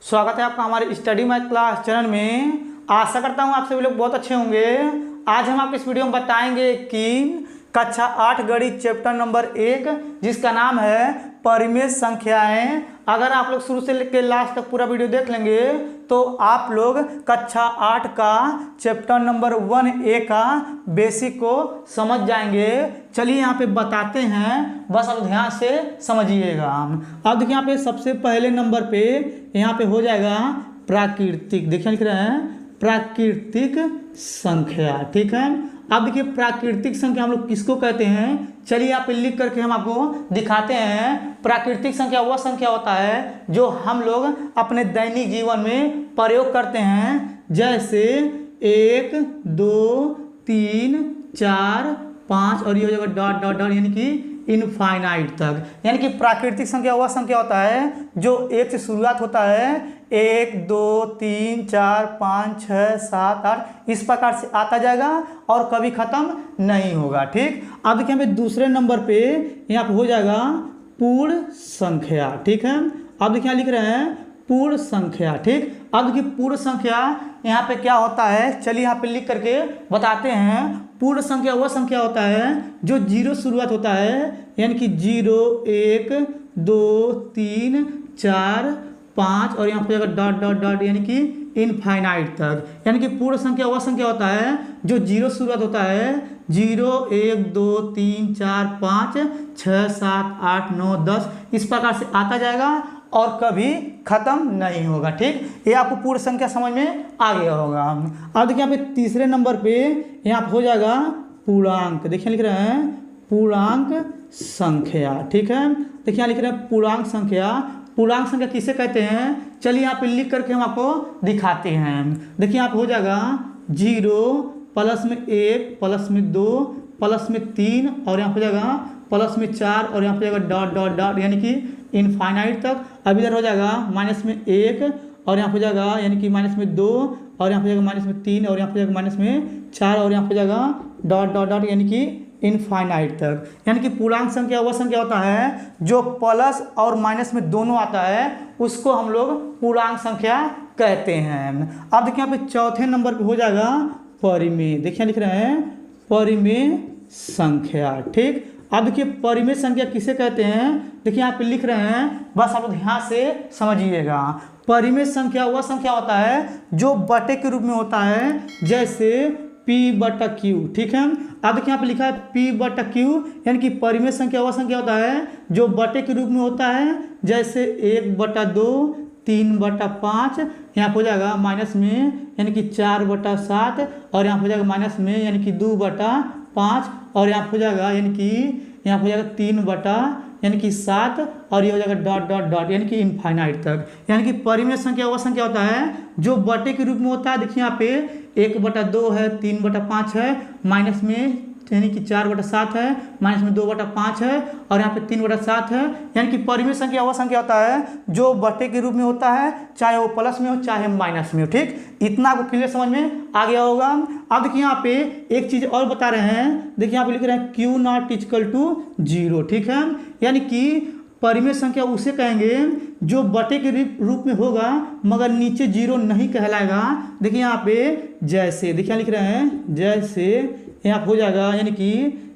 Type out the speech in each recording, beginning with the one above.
स्वागत है आपका हमारे स्टडी मैथ क्लास चैनल में। आशा करता हूँ आप सभी लोग बहुत अच्छे होंगे। आज हम आपको इस वीडियो में बताएंगे कि कक्षा 8 गणित चैप्टर नंबर 1 जिसका नाम है परिमेय संख्याएं। अगर आप लोग शुरू से लेकर लास्ट तक पूरा वीडियो देख लेंगे तो आप लोग कक्षा 8 का चैप्टर नंबर 1A का बेसिक को समझ जाएंगे। चलिए यहाँ पे बताते हैं, बस अब ध्यान से समझिएगा। अब देखिए यहाँ पे सबसे पहले नंबर पे यहाँ पे हो जाएगा प्राकृतिक। देखिए लिख रहे हैं प्राकृतिक संख्या, ठीक है। अब देखिए प्राकृतिक संख्या हम लोग किसको कहते हैं, चलिए यहाँ पे लिख करके हम आपको दिखाते हैं। प्राकृतिक संख्या वह संख्या होता है जो हम लोग अपने दैनिक जीवन में प्रयोग करते हैं, जैसे 1, 2, 3, 4, 5 और ये हो जाएगा डॉट डॉट डॉट यानी कि इनफाइनाइट तक। यानी कि प्राकृतिक संख्या वह संख्या होता है जो 1 से शुरुआत होता है, 1, 2, 3, 4, 5, 6, 7, 8 इस प्रकार से आता जाएगा और कभी खत्म नहीं होगा, ठीक। अब देखिए हमें दूसरे नंबर पे यहाँ पे हो जाएगा पूर्ण संख्या, ठीक है। अब देखिए लिख रहे हैं पूर्ण संख्या, ठीक। अब देखिए पूर्ण संख्या यहाँ पे क्या होता है, चलिए यहाँ पे लिख करके बताते हैं। पूर्ण संख्या वह संख्या होता है जो 0 शुरुआत होता है, यानी कि 0, 1, 2, 3, 4, 5 और यहाँ पे डॉट डॉट डॉट यानी कि इनफाइनाइट तक। यानी कि पूर्ण संख्या वह संख्या होता है जो 0 शुरुआत होता है, 0, 1, 2, 3, 4, 5, 6, 7, 8, 9, 10 इस प्रकार से आता जाएगा और कभी खत्म नहीं होगा, ठीक। ये आपको पूर्ण संख्या समझ में आ गया होगा। अब देखिए यहाँ पे तीसरे नंबर पे यहाँ पे हो जाएगा पूर्णांक। देखिए लिख रहे हैं पूर्णांक संख्या, ठीक है। देखिए यहाँ लिख रहे हैं पूर्णांक संख्या। पूर्णांक संख्या किसे कहते हैं, चलिए यहाँ पे लिख करके हम आपको दिखाते हैं। देखिए यहाँ पे हो जाएगा 0 प्लस में 1 प्लस में 2 प्लस में 3 और यहाँ पे हो जाएगा प्लस में 4 और यहाँ पे जाएगा डॉट डॉट डॉट यानी कि इनफाइनाइट तक। अब इधर हो जाएगा माइनस में 1 और यहाँ पे जाएगा यानी कि माइनस में 2 और यहाँ पे जाएगा माइनस में 3 और यहाँ पे जाएगा माइनस में 4 और यहाँ पे जाएगा डॉट डॉट डॉट यानी कि इनफाइनाइट तक। यानी कि पूर्णांक संख्या वह संख्या होता है जो प्लस और माइनस में दोनों आता है, उसको हम लोग पूर्णांक संख्या कहते हैं। अब देखिए यहाँ पे चौथे नंबर पे हो जाएगा परिमेय। देखिए लिख रहे हैं परिमेय संख्या, ठीक। अब देखिए परिमेय संख्या किसे कहते हैं, देखिए यहाँ पे लिख रहे हैं, बस आप ध्यान से समझिएगा। परिमेय संख्या वह संख्या होता है जो बटे के रूप में होता है, जैसे P/Q, ठीक है। अब देखिए यहाँ पे लिखा है P/Q यानी कि परिमेय संख्या वह संख्या होता है जो बटे के रूप में होता है, जैसे 1/2, 3/5 यहाँ पे हो जाएगा माइनस में यानी कि 4/7 और यहाँ पे हो जाएगा माइनस में यानी कि 2/5 और यहाँ पे हो जाएगा यानी कि यहाँ पे हो जाएगा 3 यानी कि 7 और ये हो जाएगा डॉट डॉट डॉट यानी कि इनफाइनाइट तक। यानी कि परिमेय संख्या वह संख्या होता है जो बटे के रूप में होता है। देखिए यहाँ पे 1/2 है, 3/5 है, माइनस में यानी कि 4/7 है, माइनस में 2/5 है और यहाँ पे 3/7 है। यानी कि परिमेय संख्या वह संख्या होता है जो बटे के रूप में होता है, चाहे वो प्लस में हो चाहे माइनस में हो, ठीक। इतना आपको क्लियर समझ में आ गया होगा। अब देखिए यहाँ पे एक चीज और बता रहे हैं। देखिए यहाँ पे लिख रहे हैं Q0 = 0, ठीक है। यानी कि परिमेय संख्या उसे कहेंगे जो बटे के रूप में होगा मगर नीचे 0 नहीं कहलाएगा। देखिए यहाँ पे जैसे, देखिए लिख रहे हैं जैसे यहाँ पे हो जाएगा यानी कि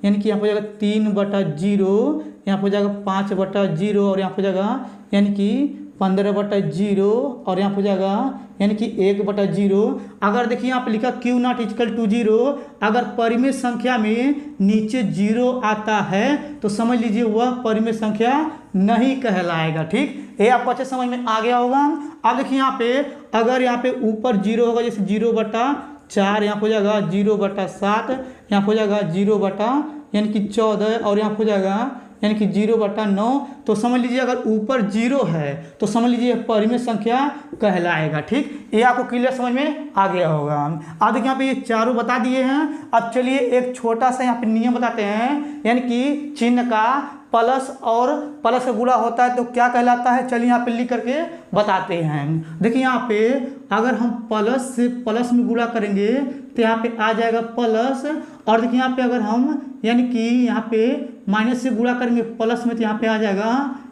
यहाँ पे हो जाएगा 3/0, यहाँ पे हो जाएगा 5/0 और यहाँ पे हो जाएगा यानी कि 15/0 और यहाँ पे हो जाएगा यानी कि 1/0। अगर देखिए यहाँ पे लिखा Q0 = 0, अगर परिमेय संख्या में नीचे 0 आता है तो समझ लीजिए वह परिमेय संख्या नहीं कहलाएगा, ठीक। ये आपको अच्छे समझ में आ गया होगा। अब देखिए यहाँ पे अगर यहाँ पे ऊपर 0 होगा, जैसे 0/4 यहाँ पे हो जाएगा 0/7 यहाँ पे हो जाएगा 0 यानी कि 14 और यहाँ पे हो जाएगा यानी कि 0/9, तो समझ लीजिए अगर ऊपर 0 है तो समझ लीजिए परिमेय संख्या कहलाएगा, ठीक। ये आपको क्लियर समझ में आ गया होगा। अब देखिए यहाँ पे ये चारों बता दिए हैं। अब चलिए एक छोटा सा यहाँ पे नियम बताते हैं, यानी कि चिन्ह का प्लस और प्लस का गुणा होता है तो क्या कहलाता है, चलिए यहाँ पे लिख करके बताते हैं। देखिए यहाँ पे अगर हम प्लस से प्लस में गुणा करेंगे तो यहाँ पे आ जाएगा प्लस, और देखिए यहाँ पे अगर हम यानी कि यहाँ पे माइनस से गुणा करेंगे प्लस में तो यहाँ पे आ जाएगा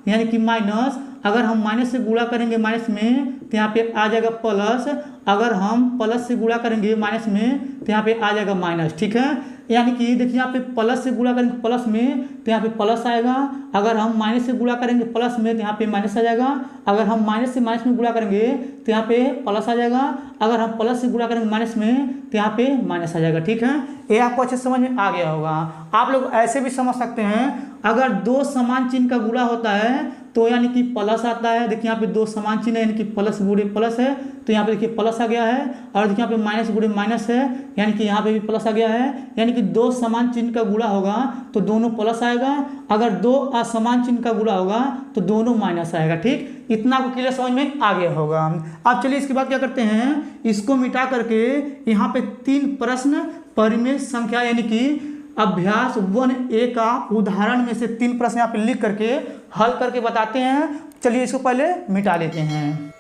यानी कि माइनस। अगर हम माइनस से गुणा करेंगे माइनस में तो यहाँ पे आ जाएगा प्लस, अगर हम प्लस से गुणा करेंगे माइनस में तो यहाँ पे आ जाएगा माइनस। ठीक है, यानी कि देखिए यहाँ पे प्लस से गुणा करेंगे प्लस में तो यहाँ पे प्लस आएगा, अगर हम माइनस से गुणा करेंगे प्लस में तो यहाँ पे माइनस आ जाएगा, अगर हम माइनस से माइनस में गुणा करेंगे तो यहाँ पे प्लस आ जाएगा, अगर हम प्लस से गुणा करेंगे माइनस में तो यहाँ पे माइनस आ जाएगा। ठीक है, ये आपको अच्छे समझ में आ गया होगा। आप लोग ऐसे भी समझ सकते हैं, अगर दो समान चिन्ह का गुणा होता है तो यानी कि प्लस आता है। देखिए यहाँ पे दो समान चिन्ह है, यानी कि प्लस गुणे प्लस है तो यहाँ पे देखिए प्लस आ गया है, और देखिए यहाँ पे माइनस गुणे माइनस है यानी कि यहाँ पे भी प्लस आ गया है। यानी कि दो समान चिन्ह का गुणा होगा तो दोनों प्लस आएगा, अगर दो असमान चिन्ह का गुणा होगा तो दोनों माइनस आएगा। ठीक, इतना को क्लियर समझ में आ गया होगा। अब चलिए इसके बाद क्या करते हैं, इसको मिटा करके यहाँ पे 3 प्रश्न परिमेय संख्या यानी कि अभ्यास 1A का उदाहरण में से 3 प्रश्न यहाँ पे लिख करके हल करके बताते हैं। चलिए इसको पहले मिटा लेते हैं।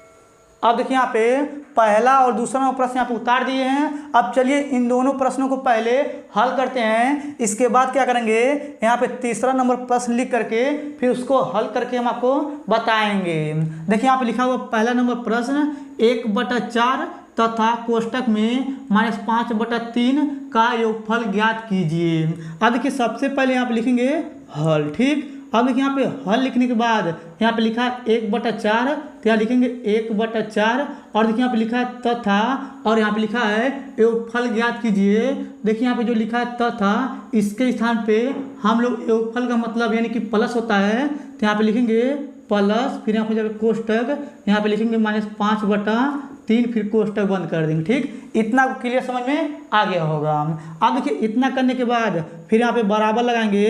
अब देखिए यहाँ पे पहला और दूसरा नंबर प्रश्न यहाँ पे उतार दिए हैं। अब चलिए इन दोनों प्रश्नों को पहले हल करते हैं, इसके बाद क्या करेंगे, यहाँ पे तीसरा नंबर प्रश्न लिख करके फिर उसको हल करके हम आपको बताएंगे। देखिए यहाँ पे लिखा हुआ पहला नंबर प्रश्न 1/4 तथा कोष्टक में -5/3 का योगफल ज्ञात कीजिए। अब देखिए सबसे पहले यहाँ पे लिखेंगे हल। ठीक, अब देखिए यहाँ पे हल लिखने के बाद यहाँ पे लिखा है 1/4 तो यहाँ लिखेंगे 1/4, और देखिए यहाँ पे लिखा है तथा, और यहाँ पे लिखा है योगफल ज्ञात कीजिए। देखिए यहाँ पे जो लिखा है तथा, इसके स्थान पे हम लोग योगफल का मतलब यानी कि प्लस होता है तो यहाँ पे लिखेंगे प्लस, फिर यहाँ पे जाकर कोष्टक, यहाँ पे लिखेंगे -5/3, फिर कोष्टक बंद कर देंगे। ठीक, इतना क्लियर समझ में आ गया होगा। अब देखिए इतना करने के बाद फिर यहाँ पे बराबर लगाएंगे,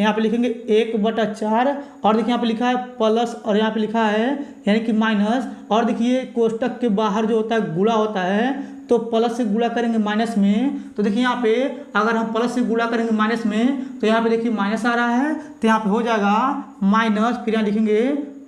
यहाँ पे लिखेंगे 1/4, और देखिए यहाँ पे लिखा है प्लस और यहाँ पे लिखा है यानी कि माइनस, और देखिए कोष्टक के बाहर जो होता है गुणा होता है तो प्लस से गुणा करेंगे माइनस में, तो देखिए यहाँ पे अगर हम प्लस से गुणा करेंगे माइनस में तो यहाँ पे देखिए माइनस आ रहा है तो यहाँ पे हो जाएगा माइनस, फिर यहाँ लिखेंगे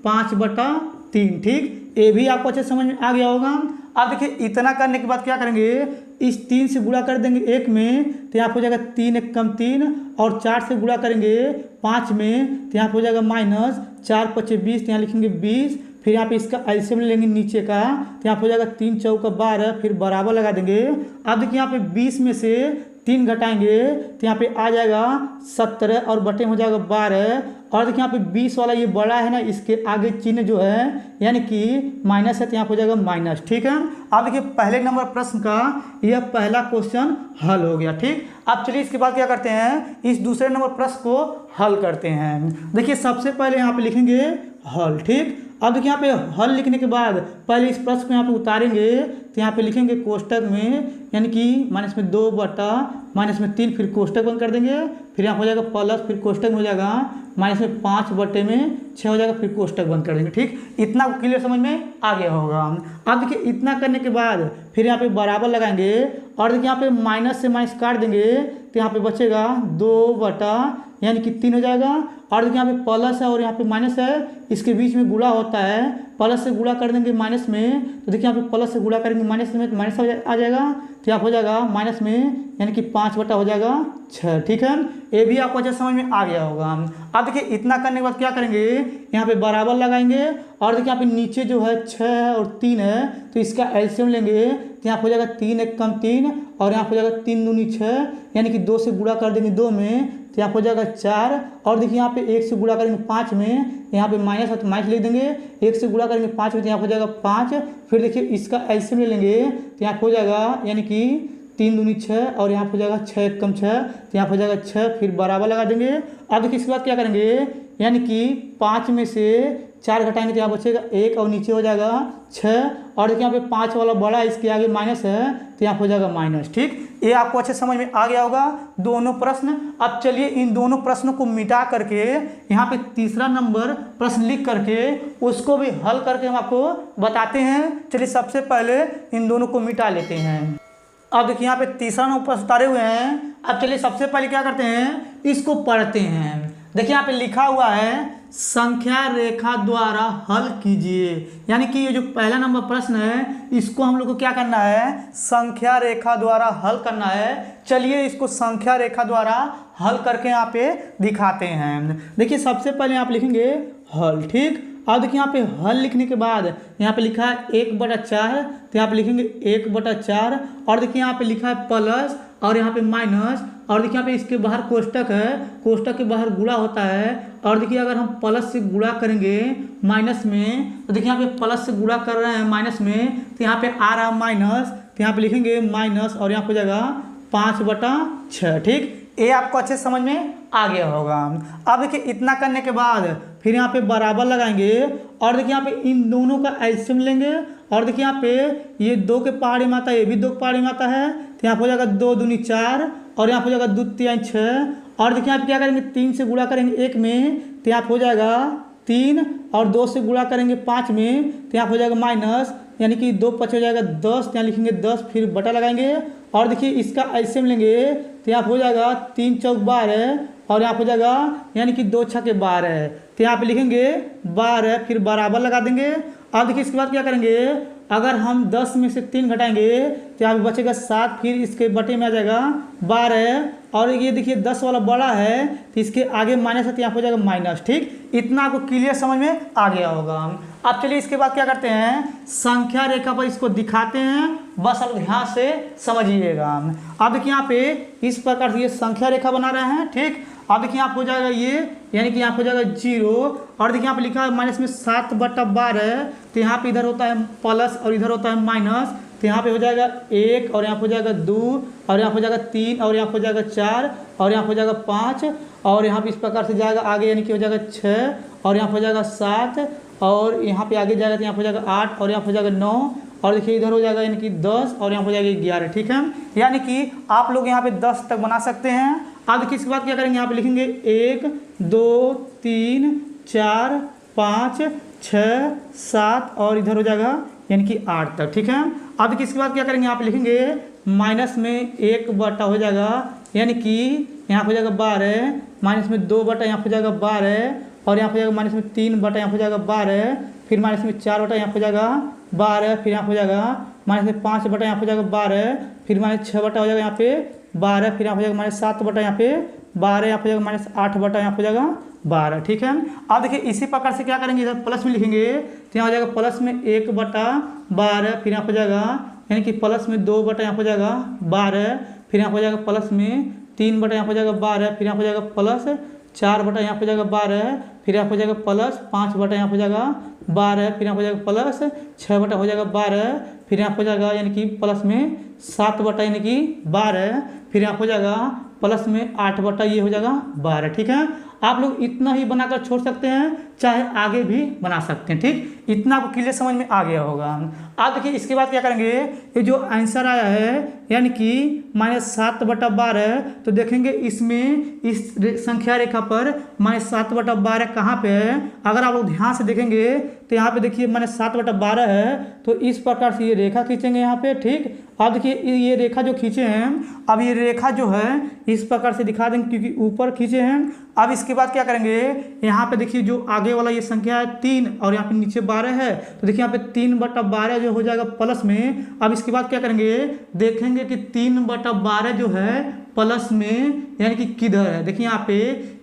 5/3। ठीक, ये भी आपको अच्छे समझ में आ गया होगा। अब देखिए इतना करने के बाद क्या करेंगे, इस 3 से गुणा कर देंगे 1 में तो यहाँ पे हो जाएगा 3 × 1 = 3, और 4 से गुणा करेंगे 5 में तो यहाँ पे हो जाएगा -4 × 5 = 20, तो यहाँ लिखेंगे 20, फिर यहाँ पे इसका एलसीएम लेंगे नीचे का तो यहाँ पे हो जाएगा 3 × 4 = 12, फिर बराबर लगा देंगे। अब देखिए यहाँ पे 20 में से 3 घटाएंगे तो यहाँ पे आ जाएगा 17, और बटे में हो जाएगा 12, और देखिए यहाँ पे 20 वाला ये बड़ा है ना, इसके आगे चिन्ह जो है यानी कि माइनस है तो यहाँ पे हो जाएगा माइनस। ठीक है, अब देखिए पहले नंबर प्रश्न का यह पहला क्वेश्चन हल हो गया। ठीक, अब चलिए इसके बाद क्या करते हैं, इस दूसरे नंबर प्रश्न को हल करते हैं। देखिए सबसे पहले यहाँ पे लिखेंगे हल। ठीक, अब देखिए यहाँ पे हल लिखने के बाद पहले इस प्रश्न को यहाँ पे उतारेंगे तो यहाँ पे लिखेंगे कोष्टक में यानी कि -2/-3, फिर कोष्टक बंद कर देंगे, फिर यहाँ हो जाएगा प्लस, फिर कोष्टक में हो जाएगा -5/6 हो जाएगा, फिर कोष्टक बंद कर देंगे। ठीक, इतना क्लियर समझ में आ गया होगा। अब देखिए इतना करने के बाद फिर यहाँ पे बराबर लगाएंगे, और देखिए यहाँ पे माइनस से माइनस काट देंगे तो यहाँ पे बचेगा 2/ यानी कि 3 हो जाएगा, और देखिए यहाँ पे प्लस है और यहाँ पे माइनस है, इसके बीच में गुणा होता है, प्लस से गुणा कर देंगे माइनस में तो देखिए यहाँ पे प्लस से गुणा करेंगे माइनस में तो माइनस आ जाएगा, तो यहाँ हो जाएगा माइनस में यानी कि 5/6 हो जाएगा 6। ठीक है, ये भी आपको अच्छा समझ में आ गया होगा। अब देखिए इतना करने के बाद क्या करेंगे, यहाँ पे बराबर लगाएंगे, और देखिए यहाँ पे नीचे जो है 6 है और 3 है तो इसका एलसीएम लेंगे तो यहाँ हो जाएगा 3 × 1 = 3, और यहाँ हो जाएगा 3 दूनी 6 यानी कि 2 से गुणा कर देंगे 2 में तो यहाँ हो जाएगा 4, और देखिए यहाँ पे 1 से गुणा करेंगे 5 में, यहाँ पे माइनस है तो माइनस लिख देंगे, 1 से गुणा करेंगे 5 में तो यहाँ हो जाएगा 5, फिर देखिए इसका एलसीएम ले लेंगे तो यहाँ हो जाएगा यानी कि 3 दूनी 6, और यहाँ हो जाएगा 6 × 1 = 6 तो यहाँ हो जाएगा 6, फिर बराबर लगा देंगे। अब देखिए इसके बाद क्या करेंगे, यानी कि 5 में से 4 घटाएंगे तो यहाँ बचेगा 1, और नीचे हो जाएगा 6, और देखिए यहाँ पे 5 वाला बड़ा है, इसके आगे माइनस है तो यहाँ हो जाएगा माइनस। ठीक, ये आपको अच्छे समझ में आ गया होगा दोनों प्रश्न। अब चलिए इन दोनों प्रश्नों को मिटा करके यहाँ पे तीसरा नंबर प्रश्न लिख करके उसको भी हल करके हम आपको बताते हैं। चलिए सबसे पहले इन दोनों को मिटा लेते हैं। अब देखिए यहाँ पे तीसरा नंबर प्रश्न उतारे हुए हैं। अब चलिए सबसे पहले क्या करते हैं, इसको पढ़ते हैं। देखिए यहाँ पे लिखा हुआ है संख्या रेखा द्वारा हल कीजिए, यानी कि ये जो पहला नंबर प्रश्न है इसको हम लोग को क्या करना है, संख्या रेखा द्वारा हल करना है। चलिए इसको संख्या रेखा द्वारा हल करके यहाँ पे दिखाते हैं। देखिए सबसे पहले आप लिखेंगे हल। ठीक, अब देखिए यहाँ पे हल लिखने के बाद यहाँ पे लिखा है 1/4, तो यहाँ पे लिखेंगे 1/4। और देखिए यहाँ पे लिखा है प्लस और यहाँ पे माइनस, और देखिए यहाँ पे इसके बाहर कोष्टक है, कोष्टक के बाहर गुणा होता है। और देखिए अगर हम प्लस से गुणा करेंगे माइनस में, तो देखिए यहाँ पे प्लस से गुणा कर रहे हैं माइनस में, तो यहाँ पे आ रहा है माइनस, तो यहाँ पे लिखेंगे माइनस और यहाँ पे हो जाएगा 5/6। ठीक, ये आपको अच्छे समझ में आ गया होगा। अब देखिए इतना करने के बाद फिर यहाँ पे बराबर लगाएंगे और देखिए यहाँ पे इन दोनों का एलसीएम लेंगे। और देखिए यहाँ पे ये 2 के पहाड़ी में आता है, ये भी 2 के पहाड़ी में आता है, तो यहाँ पे हो जाएगा 2 दूनी 4 और यहाँ पे हो जाएगा 2 तिहाई 6। और देखिए यहाँ पे क्या करेंगे 3 से गुणा करेंगे 1 में, तो यहाँ पे हो जाएगा 3 और 2 से गुणा करेंगे 5 में, तो यहाँ पे हो जाएगा माइनस, यानी कि 2 5 हो जाएगा 10, यहाँ लिखेंगे 10, फिर बटा लगाएंगे। और देखिए इसका एलसीएम लेंगे, तो यहाँ पे हो जाएगा 3 चौक 12 और यहाँ पे हो जाएगा यानी कि 2 छक्के 12, तो यहाँ पे लिखेंगे 12, फिर बराबर लगा देंगे। अब देखिए इसके बाद क्या करेंगे, अगर हम 10 में से 3 घटाएंगे तो यहाँ पे बचेगा 7, फिर इसके बटे में आ जाएगा 12। और ये देखिए 10 वाला बड़ा है तो इसके आगे माइनस है, तो यहाँ पे हो जाएगा माइनस। ठीक, इतना आपको क्लियर समझ में आ गया होगा। अब चलिए इसके बाद क्या करते हैं, संख्या रेखा पर इसको दिखाते हैं, बस आप ध्यान से समझिएगा। अब देखिए यहाँ पे इस प्रकार से ये संख्या रेखा बना रहे हैं। ठीक, अब देखिए यहाँ पे हो जाएगा ये, यानी कि यहाँ पे हो जाएगा 0, और देखिए यहाँ पे लिखा है माइनस में 7/12, तो यहाँ पे इधर होता है प्लस और इधर होता है माइनस, तो यहाँ पे हो जाएगा 1 और यहाँ पे हो जाएगा 2 और यहाँ पे हो जाएगा 3 और यहाँ पे हो जाएगा 4 और यहाँ पे हो जाएगा 5 और यहाँ पे इस प्रकार से जाएगा आगे, यानी कि हो जाएगा 6 और यहाँ पे हो जाएगा 7 और यहाँ पे आगे जाएगा तो यहाँ पे हो जाएगा 8 और यहाँ पे हो जाएगा 9 और देखिए इधर हो जाएगा यानी कि 10 और यहाँ पे हो जाएगा 11। ठीक है, यानी कि आप लोग यहाँ पे 10 तक बना सकते हैं। अब देखिए इसके बाद क्या करेंगे, यहाँ पे लिखेंगे 1 2 3 4 5 6 7 और इधर हो जाएगा यानी कि 8 तक। ठीक है, अब देखिए इसके बाद क्या करेंगे, यहाँ पे लिखेंगे माइनस में 1/, हो जाएगा यानी कि यहाँ पे हो जाएगा 12, माइनस में 2/, यहाँ पे हो जाएगा 12 और यहाँ पे हो जाएगा माइनस में 3/, यहाँ पे हो जाएगा 12, फिर माइनस में 4/, यहाँ पे हो जाएगा 12, फिर यहाँ पे हो जाएगा माइनस में 5/, यहाँ पे हो जाएगा 12, फिर माइनस 6/, हो जाएगा यहाँ पे 12, फिर यहाँ पे हो जाएगा माइनस 7/, यहाँ पे 12, यहाँ पे हो जाएगा माइनस 8/, यहाँ पे हो जाएगा 12। ठीक है, अब देखिए इसी प्रकार से क्या करेंगे, इधर प्लस में लिखेंगे तो यहाँ हो जाएगा प्लस में 1/12, फिर यहाँ पे हो जाएगा यानी कि प्लस में 2/, यहाँ पे हो जाएगा 12, फिर यहाँ पे हो जाएगा प्लस में 3/, यहाँ पे हो जाएगा 12, फिर यहाँ पे हो जाएगा प्लस 4/, यहाँ पे हो जाएगा 12, फिर यहाँ पे हो जाएगा प्लस 5/, यहाँ पे हो जाएगा 12, फिर यहाँ पे हो जाएगा प्लस 6/, हो जाएगा 12, फिर यहाँ पे हो जाएगा यानी कि प्लस में 7/, यानी कि 12, फिर यहाँ पे हो जाएगा प्लस में 8/, ये हो जाएगा 12। ठीक है, आप लोग इतना ही बनाकर छोड़ सकते हैं, चाहे आगे भी बना सकते हैं। ठीक, इतना आपको क्लियर समझ में आ गया होगा। अब देखिए इसके बाद क्या करेंगे, ये जो आंसर आया है यानी कि माइनस 7/12, तो देखेंगे इसमें इस संख्या रेखा पर माइनस 7/12 कहाँ पे है। अगर आप लोग ध्यान से देखेंगे तो यहाँ पे देखिए माइनस 7/12 है, तो इस प्रकार से ये रेखा खींचेंगे यहाँ पे। ठीक, अब देखिए ये रेखा जो खींचे हैं, अब ये रेखा जो है इस प्रकार से दिखा देंगे क्योंकि ऊपर खींचे हैं। अब इसके बाद क्या करेंगे, यहाँ पे देखिए जो आगे वाला ये संख्या है 3 और यहाँ पे नीचे 12 है, तो देखिए यहाँ पे 3/12 जो हो जाएगा प्लस में। अब इसके बाद क्या करेंगे, देखेंगे कि 3/12 जो है प्लस में यानी कि किधर है। देखिए यहाँ पे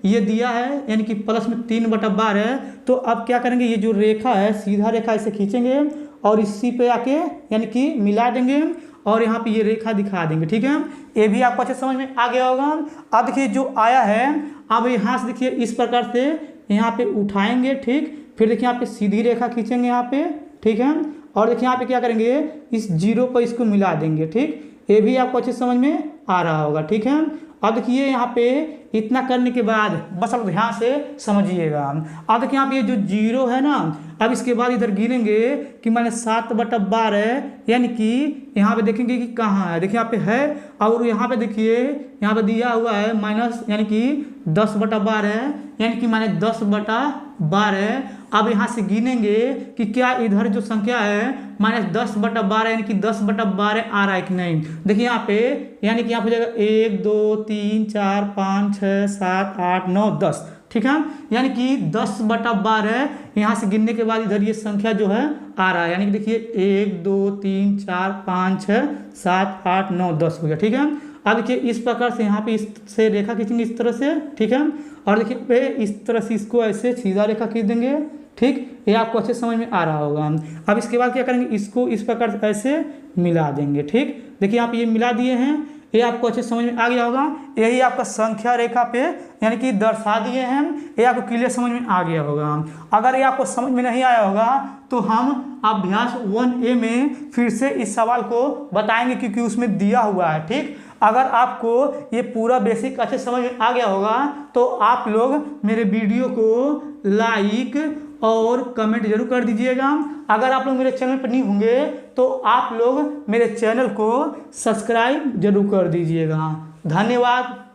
ये दिया है यानी कि प्लस में 3/12, तो अब क्या करेंगे, ये जो रेखा है सीधा रेखा इसे खींचेंगे और इसी पे आके यानी कि मिला देंगे और यहाँ पे ये रेखा दिखा देंगे। ठीक है, ये भी आपको अच्छे समझ में आ गया होगा। अब देखिए जो आया है, अब यहाँ से देखिए इस प्रकार से यहाँ पे उठाएंगे। ठीक, फिर देखिए यहाँ पे सीधी रेखा खींचेंगे यहाँ पे। ठीक है, और देखिए यहाँ पे क्या करेंगे, इस 0 पर इसको मिला देंगे। ठीक, ये भी आपको अच्छे समझ में आ रहा होगा। ठीक है, अब देखिए यहाँ पे इतना करने के बाद बस आप ध्यान से समझिएगा। अब देखिए यहाँ पे ये जो 0 है ना, अब इसके बाद इधर गिनेंगे कि मैंने 7/12 यानी कि यहाँ पे देखेंगे कि कहाँ है। देखिए यहाँ पे है और यहाँ पे देखिए यहाँ पे दिया हुआ है माइनस यानी कि 10/12 यानी कि मैंने 10/12। अब यहाँ से गिनेंगे कि क्या इधर जो संख्या है माइनस 10/12 यानी कि 10/12 आ रहा है कि नहीं। देखिए यहाँ पे यानी कि यहाँ पे जाएगा 1 2 3 4 5 6 7 8 9 10। ठीक है, यानी कि 10/12 यहाँ से गिनने के बाद इधर ये संख्या जो है आ रहा है। यानी कि देखिए 1 2 3 4 5 6 7 8 9 10 हो गया। ठीक है, अब देखिए इस प्रकार से यहाँ पे इस से रेखा खींचेंगे इस तरह से। ठीक है, और देखिए पे इस तरह से इसको ऐसे सीधा रेखा खींच देंगे। ठीक, ये आपको अच्छे समझ में आ रहा होगा। अब इसके बाद क्या करेंगे, इसको इस प्रकार से ऐसे मिला देंगे। ठीक, देखिए आप ये मिला दिए हैं, ये आपको अच्छे समझ में आ गया होगा। यही आपका संख्या रेखा पे यानी कि दर्शा दिए हैं, ये आपको क्लियर समझ में आ गया होगा। अगर ये आपको समझ में नहीं आया होगा तो हम अभ्यास 1A में फिर से इस सवाल को बताएंगे क्योंकि उसमें दिया हुआ है। ठीक, अगर आपको ये पूरा बेसिक अच्छे समझ में आ गया होगा तो आप लोग मेरे वीडियो को लाइक और कमेंट जरूर कर दीजिएगा। अगर आप लोग मेरे चैनल पर नहीं होंगे तो आप लोग मेरे चैनल को सब्सक्राइब जरूर कर दीजिएगा। धन्यवाद।